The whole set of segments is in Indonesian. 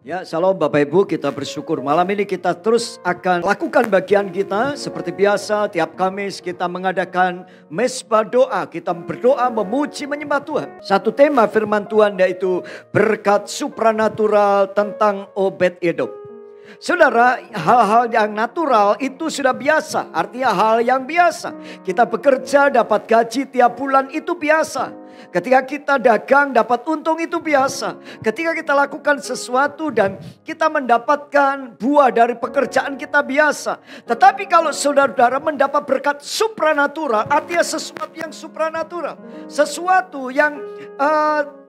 Ya, shalom Bapak Ibu, kita bersyukur malam ini kita terus akan lakukan bagian kita seperti biasa. Tiap Kamis kita mengadakan mesbah doa, kita berdoa, memuji, menyembah Tuhan. Satu tema firman Tuhan yaitu berkat supranatural tentang Obed-Edom. Saudara, hal-hal yang natural itu sudah biasa, artinya hal yang biasa. Kita bekerja dapat gaji tiap bulan itu biasa. Ketika kita dagang dapat untung itu biasa. Ketika kita lakukan sesuatu dan kita mendapatkan buah dari pekerjaan kita biasa. Tetapi kalau saudara-saudara mendapat berkat supranatural, artinya sesuatu yang supranatural. Sesuatu yang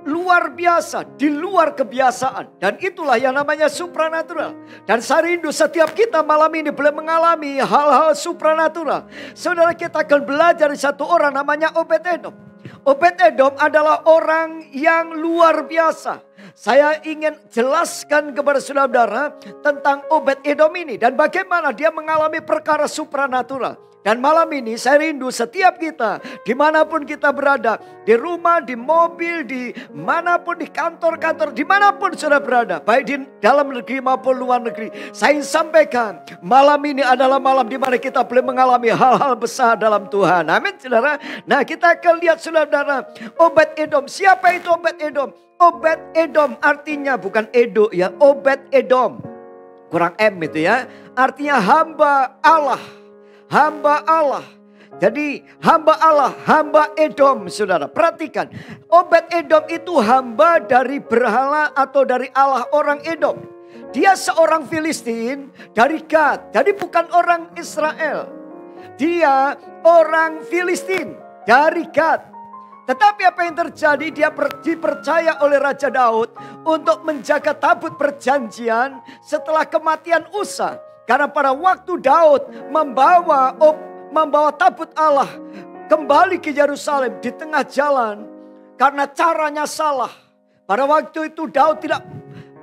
luar biasa, di luar kebiasaan. Dan itulah yang namanya supranatural. Dan saya rindu setiap kita malam ini boleh mengalami hal-hal supranatural. Saudara, kita akan belajar dari satu orang namanya Obed-Edom. Obed-Edom adalah orang yang luar biasa. Saya ingin jelaskan kepada saudara-saudara tentang Obed-Edom ini. Dan bagaimana dia mengalami perkara supranatural. Dan malam ini saya rindu setiap kita, dimanapun kita berada, di rumah, di mobil, di manapun, di kantor-kantor, dimanapun saudara berada, baik di dalam negeri maupun luar negeri. Saya ingin sampaikan, malam ini adalah malam di mana kita boleh mengalami hal-hal besar dalam Tuhan. Amin saudara. Nah, kita akan lihat saudara-saudara, Obed-Edom. Siapa itu Obed-Edom? Obed-Edom artinya bukan Edo ya, Obed-Edom. Kurang M itu ya, artinya hamba Allah. Hamba Allah. Jadi hamba Allah, hamba Edom saudara. Perhatikan, Obed-Edom itu hamba dari berhala atau dari Allah orang Edom. Dia seorang Filistin dari Gad. Jadi bukan orang Israel. Dia orang Filistin dari Gad. Tetapi apa yang terjadi? Dia dipercaya oleh Raja Daud untuk menjaga tabut perjanjian setelah kematian Usa. Karena pada waktu Daud membawa tabut Allah kembali ke Yerusalem di tengah jalan karena caranya salah. Pada waktu itu Daud tidak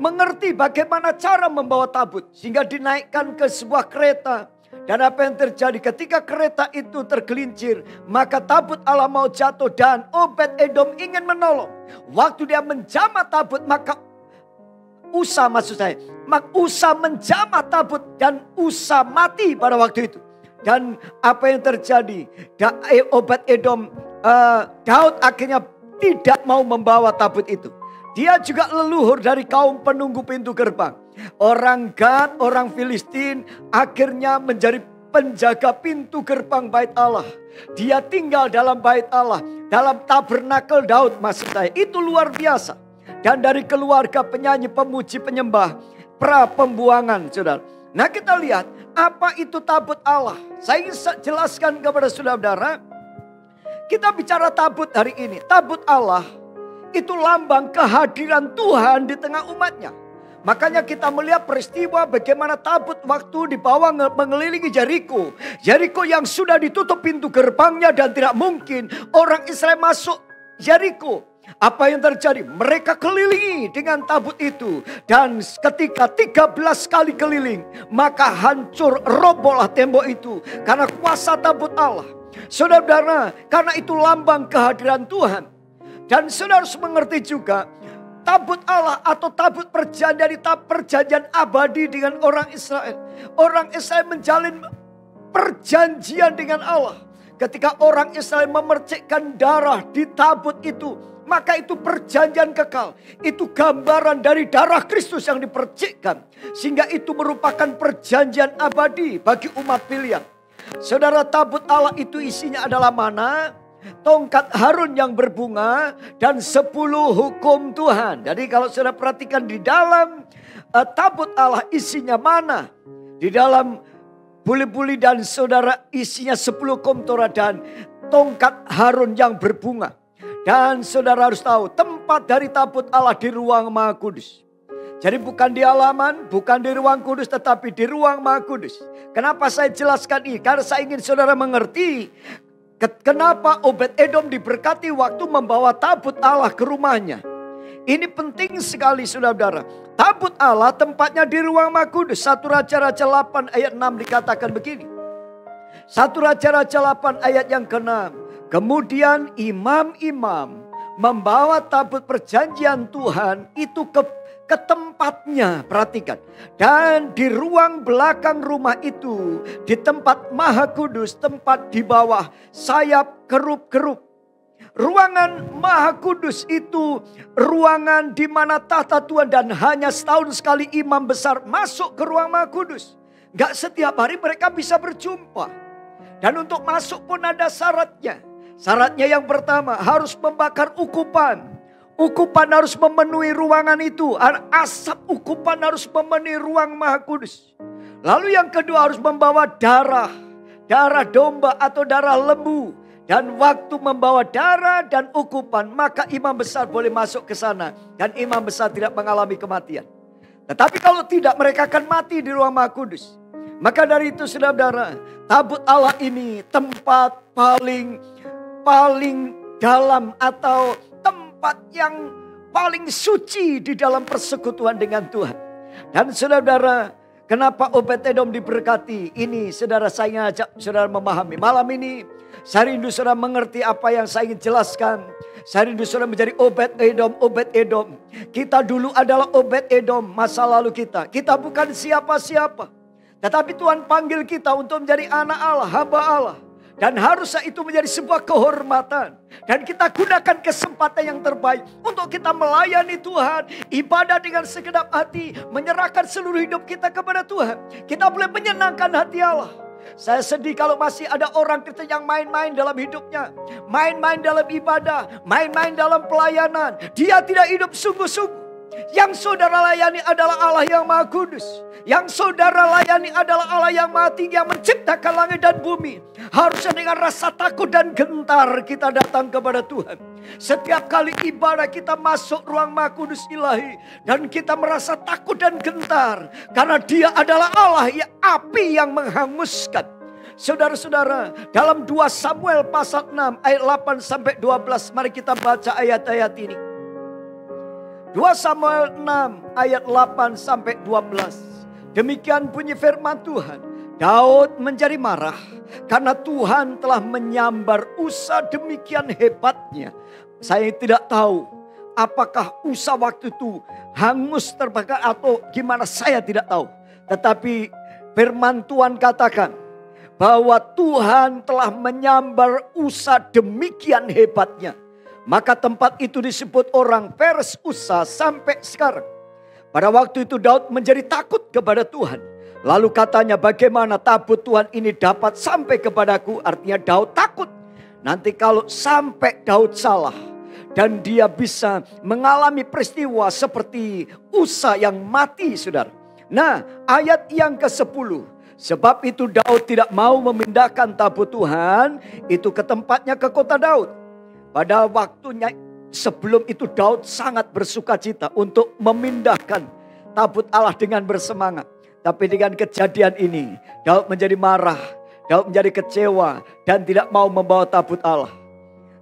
mengerti bagaimana cara membawa tabut sehingga dinaikkan ke sebuah kereta. Dan apa yang terjadi ketika kereta itu tergelincir, maka tabut Allah mau jatuh dan Obed-Edom ingin menolong. Waktu dia menjamah tabut, maka Usa menjamah tabut dan Usa mati pada waktu itu. Dan apa yang terjadi? Obed-Edom, Daud akhirnya tidak mau membawa tabut itu. Dia juga leluhur dari kaum penunggu pintu gerbang. Orang Gad, orang Filistin akhirnya menjadi penjaga pintu gerbang bait Allah. Dia tinggal dalam bait Allah, dalam tabernakel Daud maksud saya. Itu luar biasa. Dan dari keluarga penyanyi, pemuji, penyembah, pra pembuangan saudara. Nah kita lihat apa itu tabut Allah. Saya ingin jelaskan kepada saudara-saudara. Kita bicara tabut hari ini. Tabut Allah itu lambang kehadiran Tuhan di tengah umatnya. Makanya kita melihat peristiwa bagaimana tabut waktu dibawa mengelilingi Yeriko. Yeriko yang sudah ditutup pintu gerbangnya dan tidak mungkin orang Israel masuk Yeriko. Apa yang terjadi? Mereka kelilingi dengan tabut itu. Dan ketika 13 kali keliling, maka hancur robohlah tembok itu. Karena kuasa tabut Allah. Saudara-saudara, karena itu lambang kehadiran Tuhan. Dan saudara harus mengerti juga, tabut Allah atau tabut perjanjian, perjanjian abadi dengan orang Israel. Orang Israel menjalin perjanjian dengan Allah. Ketika orang Israel memercikkan darah di tabut itu, maka itu perjanjian kekal. Itu gambaran dari darah Kristus yang dipercikkan. Sehingga itu merupakan perjanjian abadi bagi umat pilihan. Saudara, tabut Allah itu isinya adalah mana? Tongkat Harun yang berbunga dan 10 hukum Tuhan. Jadi kalau saudara perhatikan di dalam tabut Allah isinya mana? Di dalam buli-buli dan saudara isinya 10 hukum Torah dan tongkat Harun yang berbunga. Dan saudara harus tahu tempat dari tabut Allah di ruang Maha Kudus. Jadi bukan di halaman, bukan di ruang kudus, tetapi di ruang Maha Kudus. Kenapa saya jelaskan ini? Karena saya ingin saudara mengerti kenapa Obed-Edom diberkati waktu membawa tabut Allah ke rumahnya. Ini penting sekali saudara-saudara. Tabut Allah tempatnya di ruang Maha Kudus. 1 Raja-Raja 8 ayat 6 dikatakan begini. 1 Raja-Raja 8 ayat yang ke-6. Kemudian imam-imam membawa tabut perjanjian Tuhan itu ke ke tempatnya, perhatikan. Dan di ruang belakang rumah itu, di tempat Maha Kudus, tempat di bawah sayap kerub-kerub. Ruangan Maha Kudus itu ruangan di mana tahta Tuhan, dan hanya setahun sekali imam besar masuk ke ruang Maha Kudus. Gak setiap hari mereka bisa berjumpa. Dan untuk masuk pun ada syaratnya. Syaratnya yang pertama harus membakar ukupan. Ukupan harus memenuhi ruangan itu. Asap ukupan harus memenuhi ruang Maha Kudus. Lalu yang kedua harus membawa darah. Darah domba atau darah lembu. Dan waktu membawa darah dan ukupan, maka imam besar boleh masuk ke sana. Dan imam besar tidak mengalami kematian. Tetapi kalau tidak, mereka akan mati di ruang Maha Kudus. Maka dari itu saudara-saudara, tabut Allah ini tempat paling dalam atau tempat yang paling suci di dalam persekutuan dengan Tuhan. Dan saudara-saudara, kenapa Obed-Edom diberkati? Ini saudara, saya ajak saudara memahami. Malam ini saya rindu saudara mengerti apa yang saya ingin jelaskan. Saya rindu saudara menjadi Obed-Edom, Obed-Edom. Kita dulu adalah Obed-Edom masa lalu kita. Kita bukan siapa-siapa. Tetapi Tuhan panggil kita untuk menjadi anak Allah, hamba Allah. Dan harusnya itu menjadi sebuah kehormatan. Dan kita gunakan kesempatan yang terbaik untuk kita melayani Tuhan. Ibadah dengan segenap hati. Menyerahkan seluruh hidup kita kepada Tuhan. Kita boleh menyenangkan hati Allah. Saya sedih kalau masih ada orang Kristen yang main-main dalam hidupnya. Main-main dalam ibadah. Main-main dalam pelayanan. Dia tidak hidup sungguh-sungguh. Yang saudara layani adalah Allah yang Maha Kudus. Yang saudara layani adalah Allah yang Maha Tinggi, yang menciptakan langit dan bumi. Harusnya dengan rasa takut dan gentar kita datang kepada Tuhan. Setiap kali ibadah kita masuk ruang Maha Kudus ilahi. Dan kita merasa takut dan gentar. Karena dia adalah Allah yang api yang menghanguskan. Saudara-saudara, dalam 2 Samuel pasal 6 ayat 8 sampai 12. Mari kita baca ayat-ayat ini. 2 Samuel 6 ayat 8 sampai 12. Demikian bunyi firman Tuhan. Daud menjadi marah karena Tuhan telah menyambar Usa demikian hebatnya. Saya tidak tahu apakah Usa waktu itu hangus terbakar atau gimana, saya tidak tahu. Tetapi firman Tuhan katakan bahwa Tuhan telah menyambar Usa demikian hebatnya. Maka tempat itu disebut orang Peres Usa sampai sekarang. Pada waktu itu Daud menjadi takut kepada Tuhan. Lalu katanya, bagaimana tabut Tuhan ini dapat sampai kepadaku? Artinya Daud takut. Nanti kalau sampai Daud salah. Dan dia bisa mengalami peristiwa seperti Usa yang mati, saudara. Nah, ayat yang ke-10. Sebab itu Daud tidak mau memindahkan tabut Tuhan itu ke tempatnya ke kota Daud. Pada waktunya sebelum itu Daud sangat bersuka cita untuk memindahkan tabut Allah dengan bersemangat. Tapi dengan kejadian ini Daud menjadi marah, Daud menjadi kecewa dan tidak mau membawa tabut Allah.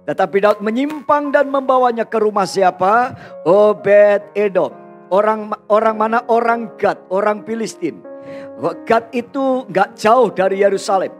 Tetapi Daud menyimpang dan membawanya ke rumah siapa? Obed-Edom. Orang mana? Orang Gad, orang Filistin. Gad itu gak jauh dari Yerusalem.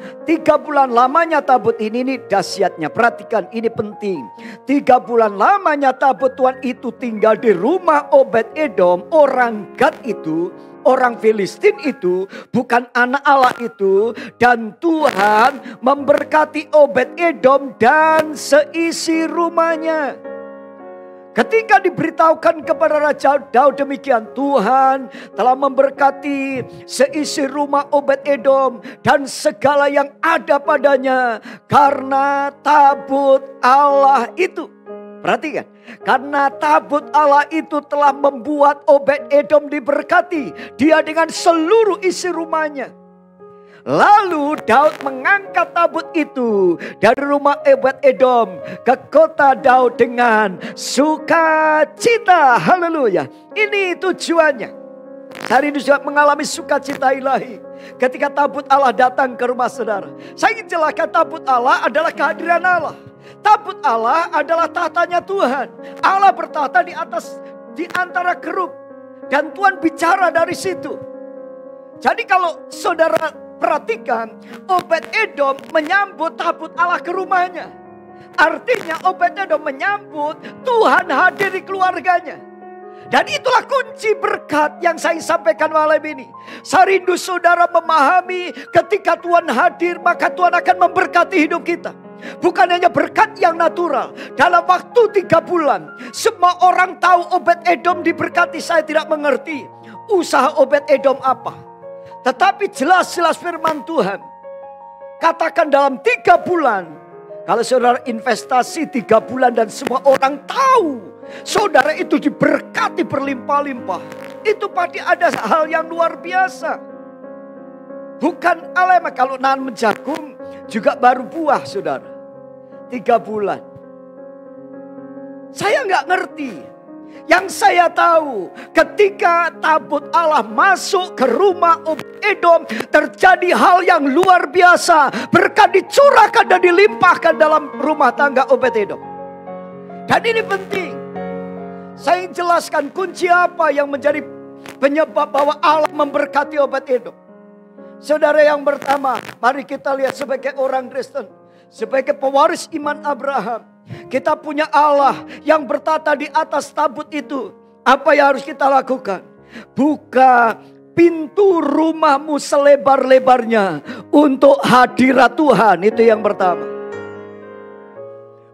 3 bulan lamanya tabut ini dahsyatnya. Perhatikan, ini penting. 3 bulan lamanya tabut Tuhan itu tinggal di rumah Obed-Edom. Orang Gad itu, orang Filistin itu, bukan anak Allah itu. Dan Tuhan memberkati Obed-Edom dan seisi rumahnya. Ketika diberitahukan kepada Raja Daud demikian, Tuhan telah memberkati seisi rumah Obed-Edom dan segala yang ada padanya karena tabut Allah itu. Perhatikan, karena tabut Allah itu telah membuat Obed-Edom diberkati, dia dengan seluruh isi rumahnya. Lalu Daud mengangkat tabut itu dari rumah Obed-Edom ke kota Daud dengan sukacita. Haleluya. Ini tujuannya. Hari ini juga mengalami sukacita ilahi ketika tabut Allah datang ke rumah saudara. Saya ingin jelaskan, tabut Allah adalah kehadiran Allah. Tabut Allah adalah tahtanya Tuhan. Allah bertahta di antara kerub. Dan Tuhan bicara dari situ. Jadi kalau saudara perhatikan, Obed-Edom menyambut tabut Allah ke rumahnya. Artinya Obed-Edom menyambut Tuhan hadir di keluarganya. Dan itulah kunci berkat yang saya sampaikan malam ini. Saya rindu saudara memahami ketika Tuhan hadir, maka Tuhan akan memberkati hidup kita. Bukan hanya berkat yang natural. Dalam waktu 3 bulan, semua orang tahu Obed-Edom diberkati. Saya tidak mengerti usaha Obed-Edom apa. Tetapi jelas-jelas firman Tuhan katakan dalam 3 bulan. Kalau saudara investasi 3 bulan dan semua orang tahu saudara itu diberkati berlimpah-limpah, itu pasti ada hal yang luar biasa. Bukan alema, kalau nanam jagung juga baru buah saudara 3 bulan. Saya nggak ngerti. Yang saya tahu, ketika tabut Allah masuk ke rumah Obed-Edom, terjadi hal yang luar biasa. Berkat dicurahkan dan dilimpahkan dalam rumah tangga Obed-Edom. Dan ini penting. Saya ingin jelaskan kunci apa yang menjadi penyebab bahwa Allah memberkati Obed-Edom. Saudara, yang pertama, mari kita lihat sebagai orang Kristen, sebagai pewaris iman Abraham. Kita punya Allah yang bertata di atas tabut itu. Apa yang harus kita lakukan? Buka pintu rumahmu selebar-lebarnya untuk hadirat Tuhan. Itu yang pertama.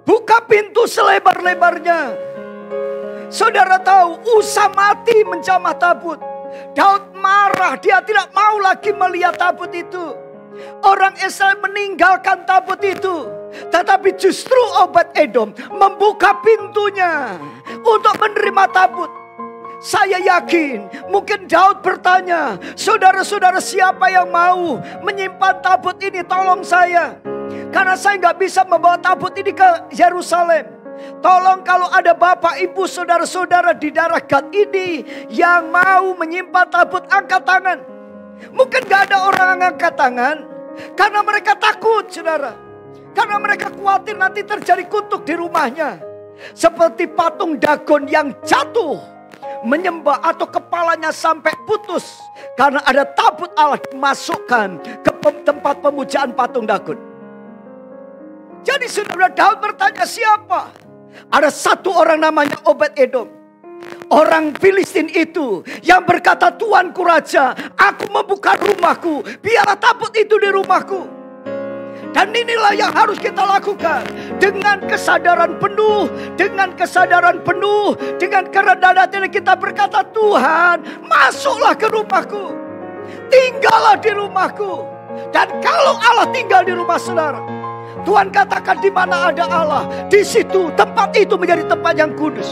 Buka pintu selebar-lebarnya. Saudara tahu, Usa mati menjamah tabut. Daud marah, dia tidak mau lagi melihat tabut itu. Orang Israel meninggalkan tabut itu. Tetapi justru Obed-Edom membuka pintunya untuk menerima tabut. Saya yakin mungkin Daud bertanya, saudara-saudara siapa yang mau menyimpan tabut ini, tolong saya. Karena saya nggak bisa membawa tabut ini ke Yerusalem. Tolong kalau ada bapak ibu saudara-saudara di daerah Gad ini yang mau menyimpan tabut, angkat tangan. Mungkin gak ada orang yang angkat tangan karena mereka takut saudara. Karena mereka khawatir nanti terjadi kutuk di rumahnya. Seperti patung Dagon yang jatuh menyembah atau kepalanya sampai putus. Karena ada tabut Allah dimasukkan ke tempat pemujaan patung Dagon. Jadi saudara, Daud bertanya siapa? Ada satu orang namanya Obed-Edom. Orang Filistin itu yang berkata, Tuanku Raja, aku membuka rumahku, biarlah tabut itu di rumahku. Dan inilah yang harus kita lakukan. Dengan kesadaran penuh, dengan kerendahan hati kita berkata, Tuhan, masuklah ke rumahku, tinggallah di rumahku. Dan kalau Allah tinggal di rumah saudara, Tuhan katakan di mana ada Allah, di situ tempat itu menjadi tempat yang kudus.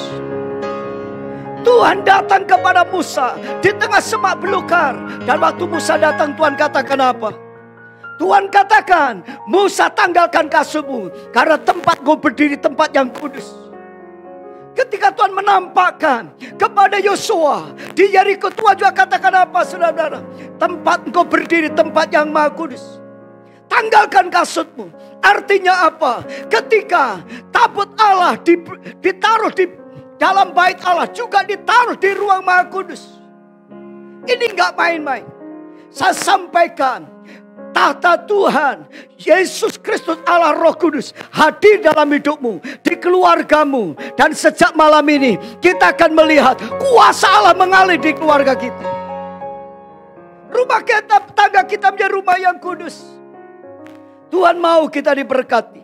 Tuhan datang kepada Musa di tengah semak belukar. Dan waktu Musa datang, Tuhan katakan apa? Tuhan katakan, Musa tanggalkan kasutmu, karena tempat kau berdiri tempat yang kudus. Ketika Tuhan menampakkan kepada Yosua di Yeriko, Tuhan juga katakan apa saudara? Tempat kau berdiri tempat yang maha kudus. Tanggalkan kasutmu. Artinya apa? Ketika tabut Allah ditaruh di dalam bait Allah, juga ditaruh di ruang maha kudus. Ini gak main-main. Saya sampaikan, tahta Tuhan Yesus Kristus Allah Roh Kudus hadir dalam hidupmu, di keluargamu. Dan sejak malam ini kita akan melihat kuasa Allah mengalir di keluarga kita. Rumah kita, tangga kita menjadi rumah yang kudus. Tuhan mau kita diberkati.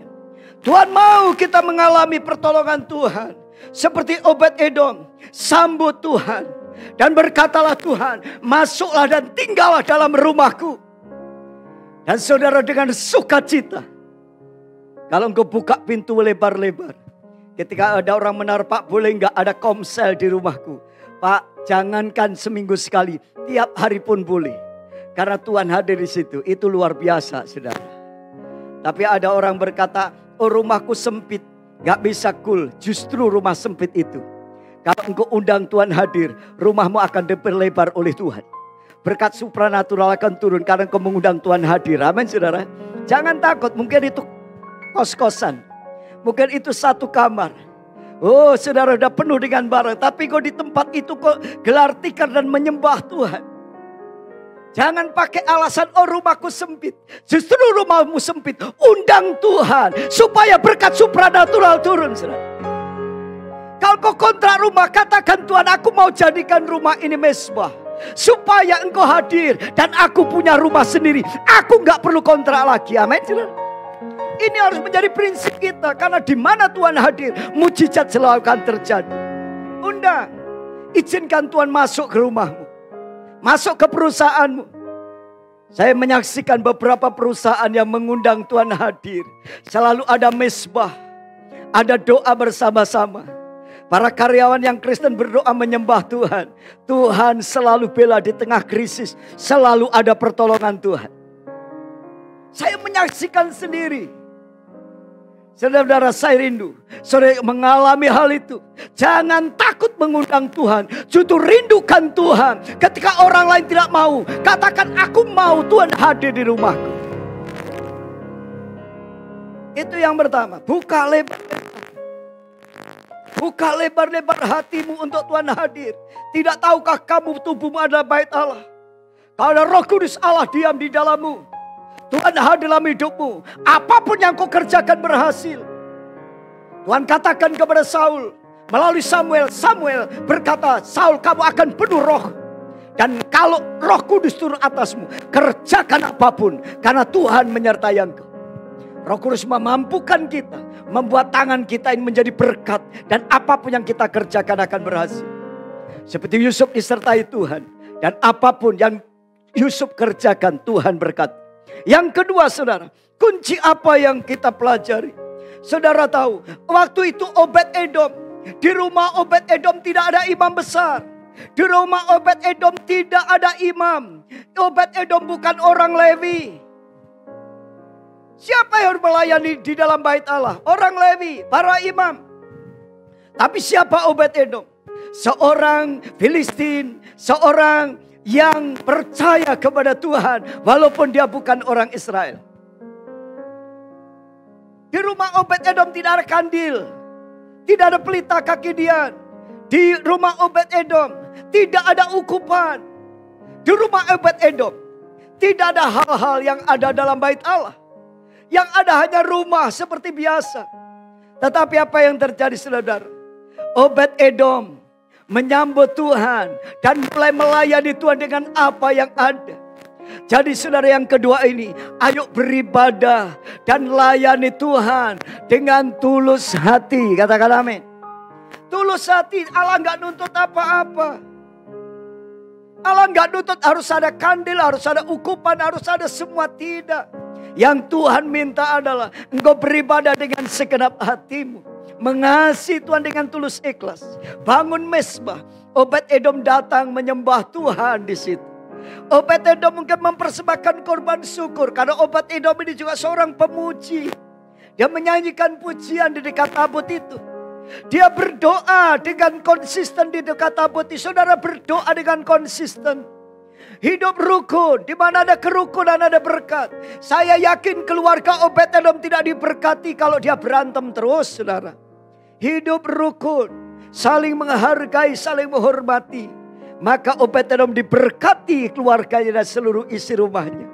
Tuhan mau kita mengalami pertolongan Tuhan. Seperti Obed-Edom, sambut Tuhan. Dan berkatalah Tuhan, masuklah dan tinggallah dalam rumahku. Dan saudara, dengan sukacita, kalau engkau buka pintu lebar-lebar, ketika ada orang menaruh, Pak boleh enggak ada komsel di rumahku? Pak, jangankan seminggu sekali, tiap hari pun boleh. Karena Tuhan hadir di situ, itu luar biasa saudara. Tapi ada orang berkata, oh rumahku sempit, gak bisa cool. Justru rumah sempit itu, kalau engkau undang Tuhan hadir, rumahmu akan diperlebar oleh Tuhan. Berkat supranatural akan turun karena engkau mengundang Tuhan hadir. Amin saudara. Jangan takut, mungkin itu kos-kosan. Mungkin itu satu kamar. Oh saudara, udah penuh dengan barang. Tapi kau di tempat itu kau gelar tikar dan menyembah Tuhan. Jangan pakai alasan, oh rumahku sempit. Justru rumahmu sempit. Undang Tuhan supaya berkat supranatural turun saudara. Kalau kau kontrak rumah, katakan Tuhan, aku mau jadikan rumah ini mezbah. Supaya engkau hadir dan aku punya rumah sendiri. Aku gak perlu kontrak lagi. Amin. Ini harus menjadi prinsip kita. Karena di mana Tuhan hadir, mujizat selalu akan terjadi. Undang, izinkan Tuhan masuk ke rumahmu. Masuk ke perusahaanmu. Saya menyaksikan beberapa perusahaan yang mengundang Tuhan hadir. Selalu ada mezbah. Ada doa bersama-sama. Para karyawan yang Kristen berdoa menyembah Tuhan. Tuhan selalu bela di tengah krisis. Selalu ada pertolongan Tuhan. Saya menyaksikan sendiri. Saudara-saudara, saya rindu. Saudara mengalami hal itu. Jangan takut mengundang Tuhan. Justru rindukan Tuhan. Ketika orang lain tidak mau, katakan aku mau Tuhan hadir di rumahku. Itu yang pertama. Buka lebar-lebar hatimu untuk Tuhan hadir. Tidak tahukah kamu tubuhmu adalah bait Allah? Kalau Roh Kudus Allah diam di dalammu, Tuhan hadir dalam hidupmu. Apapun yang kau kerjakan berhasil. Tuhan katakan kepada Saul melalui Samuel. Samuel berkata, Saul, kamu akan penuh roh. Dan kalau Roh Kudus turun atasmu, kerjakan apapun. Karena Tuhan menyertai engkau. Roh Kudus memampukan kita. Membuat tangan kita ini menjadi berkat. Dan apapun yang kita kerjakan akan berhasil. Seperti Yusuf disertai Tuhan. Dan apapun yang Yusuf kerjakan, Tuhan berkati. Yang kedua, saudara, kunci apa yang kita pelajari? Saudara tahu, waktu itu Obed-Edom, di rumah Obed-Edom tidak ada imam besar. Di rumah Obed-Edom tidak ada imam. Obed-Edom bukan orang Lewi. Siapa yang melayani di dalam bait Allah? Orang Lewi, para imam. Tapi siapa Obed-Edom? Seorang Filistin, seorang yang percaya kepada Tuhan walaupun dia bukan orang Israel. Di rumah Obed-Edom tidak ada kandil, tidak ada pelita kaki dian. Di rumah Obed-Edom tidak ada ukupan. Di rumah Obed-Edom tidak ada hal-hal yang ada dalam bait Allah. Yang ada hanya rumah seperti biasa. Tetapi apa yang terjadi, saudara? Obed-Edom menyambut Tuhan dan mulai melayani Tuhan dengan apa yang ada. Jadi saudara, yang kedua ini, ayo beribadah dan layani Tuhan dengan tulus hati. Katakan amin. Tulus hati. Allah gak nuntut apa-apa. Allah gak nuntut harus ada kandil, harus ada ukupan, harus ada semua. Tidak. Yang Tuhan minta adalah engkau beribadah dengan segenap hatimu. Mengasihi Tuhan dengan tulus ikhlas. Bangun mezbah. Obed-Edom datang menyembah Tuhan di situ. Obed-Edom mungkin mempersembahkan korban syukur. Karena Obed-Edom ini juga seorang pemuji. Dia menyanyikan pujian di dekat tabut itu. Dia berdoa dengan konsisten di dekat tabut itu. Saudara berdoa dengan konsisten. Hidup rukun. Di mana ada kerukunan ada berkat. Saya yakin keluarga Obed-Edom tidak diberkati kalau dia berantem terus, saudara. Hidup rukun, saling menghargai, saling menghormati. Maka Obed-Edom diberkati keluarganya dan seluruh isi rumahnya.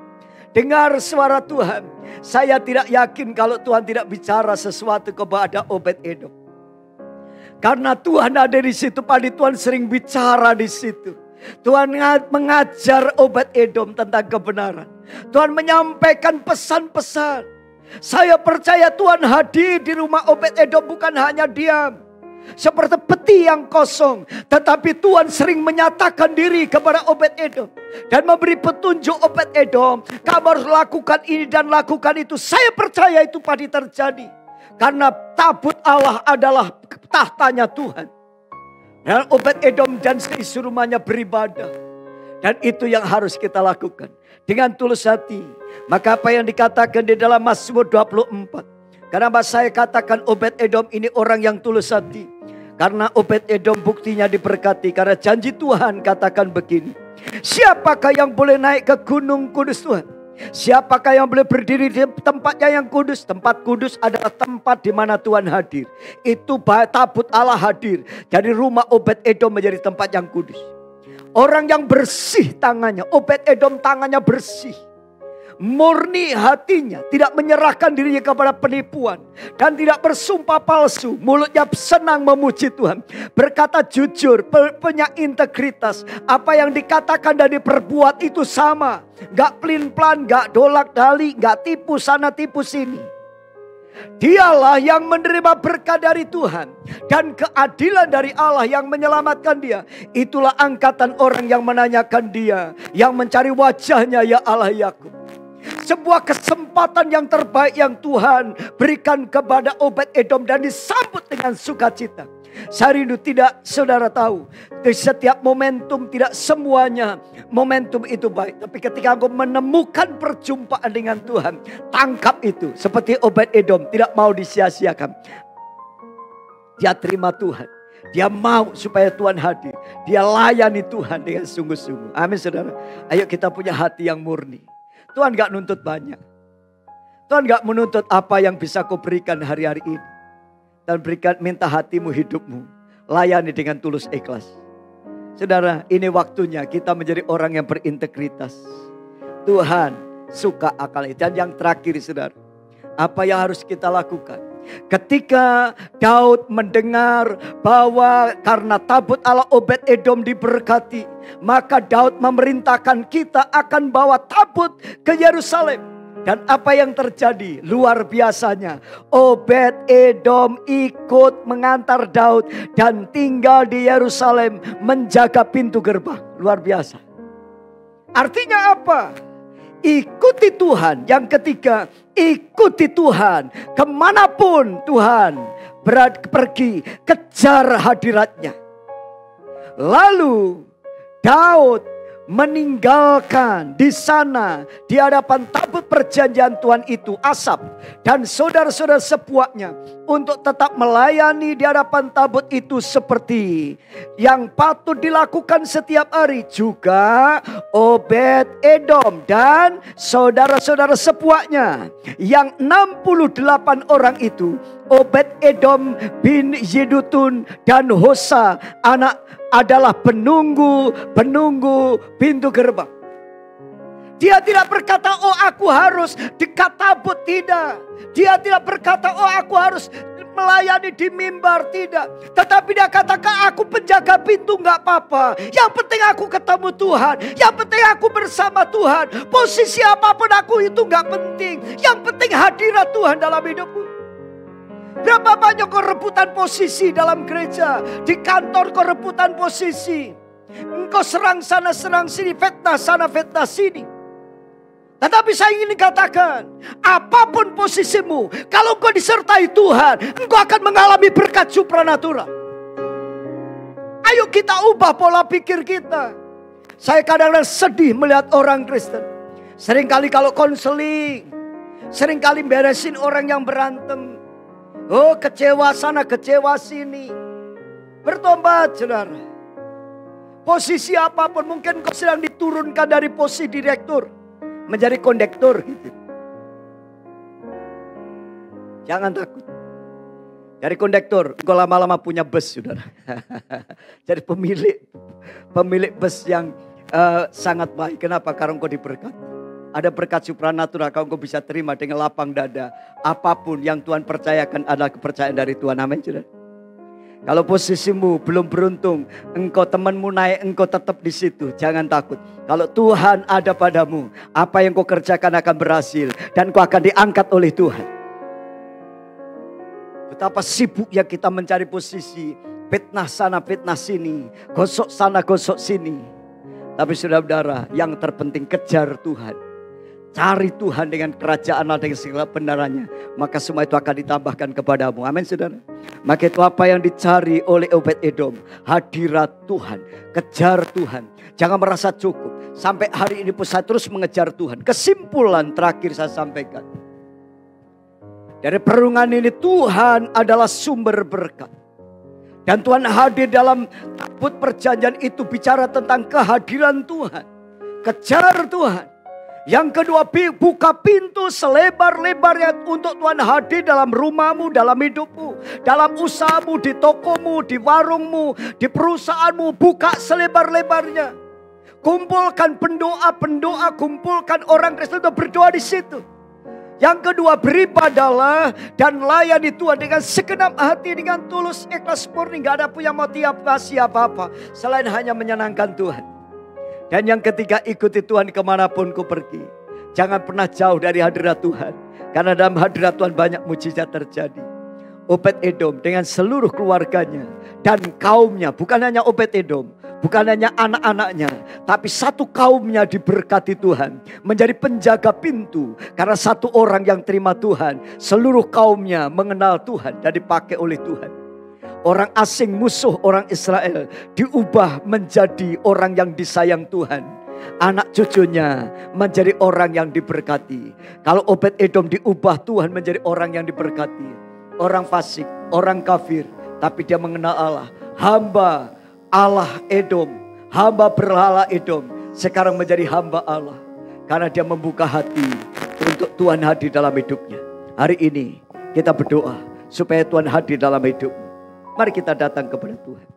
Dengar suara Tuhan. Saya tidak yakin kalau Tuhan tidak bicara sesuatu kepada Obed-Edom. Karena Tuhan ada di situ, pasti Tuhan sering bicara di situ. Tuhan mengajar Obed-Edom tentang kebenaran. Tuhan menyampaikan pesan-pesan. Saya percaya Tuhan hadir di rumah Obed-Edom bukan hanya diam. Seperti peti yang kosong. Tetapi Tuhan sering menyatakan diri kepada Obed-Edom. Dan memberi petunjuk Obed-Edom. Kamu harus lakukan ini dan lakukan itu. Saya percaya itu pasti terjadi. Karena tabut Allah adalah tahtanya Tuhan. Dan Obed-Edom dan seisi rumahnya beribadah. Dan itu yang harus kita lakukan. Dengan tulus hati. Maka apa yang dikatakan di dalam Mazmur 24. Karena saya katakan Obed-Edom ini orang yang tulus hati. Karena Obed-Edom buktinya diberkati. Karena janji Tuhan katakan begini. Siapakah yang boleh naik ke gunung kudus Tuhan? Siapakah yang boleh berdiri di tempatnya yang kudus? Tempat kudus adalah tempat di mana Tuhan hadir. Itu tabut Allah hadir. Jadi rumah Obed-Edom menjadi tempat yang kudus. Orang yang bersih tangannya. Obed-Edom tangannya bersih. murni hatinya, tidak menyerahkan dirinya kepada penipuan, dan tidak bersumpah palsu, mulutnya senang memuji Tuhan, berkata jujur, punya integritas, apa yang dikatakan dan diperbuat itu sama, gak pelin-pelan, gak dolak-dalik, gak tipu sana tipu sini. Dialah yang menerima berkat dari Tuhan dan keadilan dari Allah yang menyelamatkan dia. Itulah angkatan orang yang menanyakan dia, yang mencari wajahnya, ya Allah Yakub. Sebuah kesempatan yang terbaik yang Tuhan berikan kepada Obed-Edom dan disambut dengan sukacita. Saya rindu, tidak saudara tahu, di setiap momentum tidak semuanya momentum itu baik. Tapi ketika engkau menemukan perjumpaan dengan Tuhan, tangkap itu. Seperti Obed-Edom, tidak mau disia-siakan. Dia terima Tuhan. Dia mau supaya Tuhan hadir. Dia layani Tuhan dengan sungguh-sungguh. Amin saudara. Ayo kita punya hati yang murni. Tuhan gak nuntut banyak. Tuhan gak menuntut apa yang bisa kau berikan hari-hari ini. Dan berikan, minta hatimu, hidupmu. Layani dengan tulus ikhlas. Saudara, ini waktunya kita menjadi orang yang berintegritas. Tuhan suka akal itu. Dan yang terakhir saudara, apa yang harus kita lakukan? Ketika Daud mendengar bahwa karena tabut Allah Obed-Edom diberkati, maka Daud memerintahkan kita akan bawa tabut ke Yerusalem. Dan apa yang terjadi? Luar biasanya, Obed-Edom ikut mengantar Daud dan tinggal di Yerusalem menjaga pintu gerbang. Luar biasa. Artinya apa? Ikuti Tuhan. Yang ketiga, ikuti Tuhan. Kemanapun Tuhan pergi, kejar hadiratnya. Lalu Daud meninggalkan di sana di hadapan tabut perjanjian Tuhan itu Asap dan saudara-saudara sepuaknya untuk tetap melayani di hadapan tabut itu seperti yang patut dilakukan setiap hari. Juga Obed-Edom dan saudara-saudara sepuaknya yang 68 orang itu, Obed-Edom bin Yedutun dan Hosa anak adalah penunggu pintu gerbang. Dia tidak berkata, oh aku harus dekat tabut, tidak. Dia tidak berkata, oh aku harus melayani di mimbar, tidak. Tetapi dia katakan, aku penjaga pintu gak apa-apa. Yang penting aku ketemu Tuhan. Yang penting aku bersama Tuhan. Posisi apapun aku itu gak penting. Yang penting hadirat Tuhan dalam hidupku. Berapa banyak kerebutan posisi dalam gereja, di kantor kerebutan posisi. Engkau serang sana, serang sini, fitnah sana, fitnah sini. Tetapi saya ingin katakan, apapun posisimu, kalau engkau disertai Tuhan, engkau akan mengalami berkat supranatural. Ayo kita ubah pola pikir kita. Saya kadang-kadang sedih melihat orang Kristen. Seringkali kalau konseling, seringkali beresin orang yang berantem. Oh kecewa sana, kecewa sini. Bertobat saudara. Posisi apapun, mungkin kau sedang diturunkan dari posisi direktur menjadi kondektur gitu. Jangan takut. Dari kondektur, kau lama-lama punya bus saudara. Jadi pemilik bus yang sangat baik. Kenapa? Karena kau diberkati. Ada berkat supranatural kalau engkau bisa terima dengan lapang dada. Apapun yang Tuhan percayakan adalah kepercayaan dari Tuhan. Amin. Kalau posisimu belum beruntung, engkau temanmu naik, engkau tetap di situ. Jangan takut. Kalau Tuhan ada padamu, apa yang kau kerjakan akan berhasil. Dan kau akan diangkat oleh Tuhan. Betapa sibuknya kita mencari posisi. Fitnah sana, fitnah sini. Gosok sana, gosok sini. Tapi saudara-saudara, yang terpenting kejar Tuhan. Cari Tuhan dengan kerajaan Allah dengan segala benarannya. Maka semua itu akan ditambahkan kepadamu. Amin saudara. Maka itu apa yang dicari oleh Obed-Edom. Hadirat Tuhan. Kejar Tuhan. Jangan merasa cukup. Sampai hari ini pun saya terus mengejar Tuhan. Kesimpulan terakhir saya sampaikan. Dari perungan ini Tuhan adalah sumber berkat. Dan Tuhan hadir dalam tabut perjanjian itu bicara tentang kehadiran Tuhan. Kejar Tuhan. Yang kedua, buka pintu selebar-lebarnya untuk Tuhan hadir dalam rumahmu, dalam hidupmu, dalam usahamu, di tokomu, di warungmu, di perusahaanmu. Buka selebar-lebarnya. Kumpulkan pendoa-pendoa, kumpulkan orang Kristen untuk berdoa di situ. Yang kedua, beribadalah dan layani Tuhan dengan segenap hati, dengan tulus, ikhlas, murni. Gak ada pun yang motivasi apa-apa selain hanya menyenangkan Tuhan. Dan yang ketiga, ikuti Tuhan kemanapun ku pergi. Jangan pernah jauh dari hadirat Tuhan. Karena dalam hadirat Tuhan banyak mujizat terjadi. Obed-Edom dengan seluruh keluarganya dan kaumnya, bukan hanya Obed-Edom, bukan hanya anak-anaknya, tapi satu kaumnya diberkati Tuhan, menjadi penjaga pintu. Karena satu orang yang terima Tuhan, seluruh kaumnya mengenal Tuhan dan dipakai oleh Tuhan. Orang asing, musuh orang Israel, diubah menjadi orang yang disayang Tuhan. Anak cucunya menjadi orang yang diberkati. Kalau Obed-Edom diubah Tuhan menjadi orang yang diberkati. Orang fasik, orang kafir, tapi dia mengenal Allah. Hamba Allah Edom, hamba berhala Edom, sekarang menjadi hamba Allah. Karena dia membuka hati untuk Tuhan hadir dalam hidupnya. Hari ini kita berdoa supaya Tuhan hadir dalam hidupmu. Mari kita datang kepada Tuhan.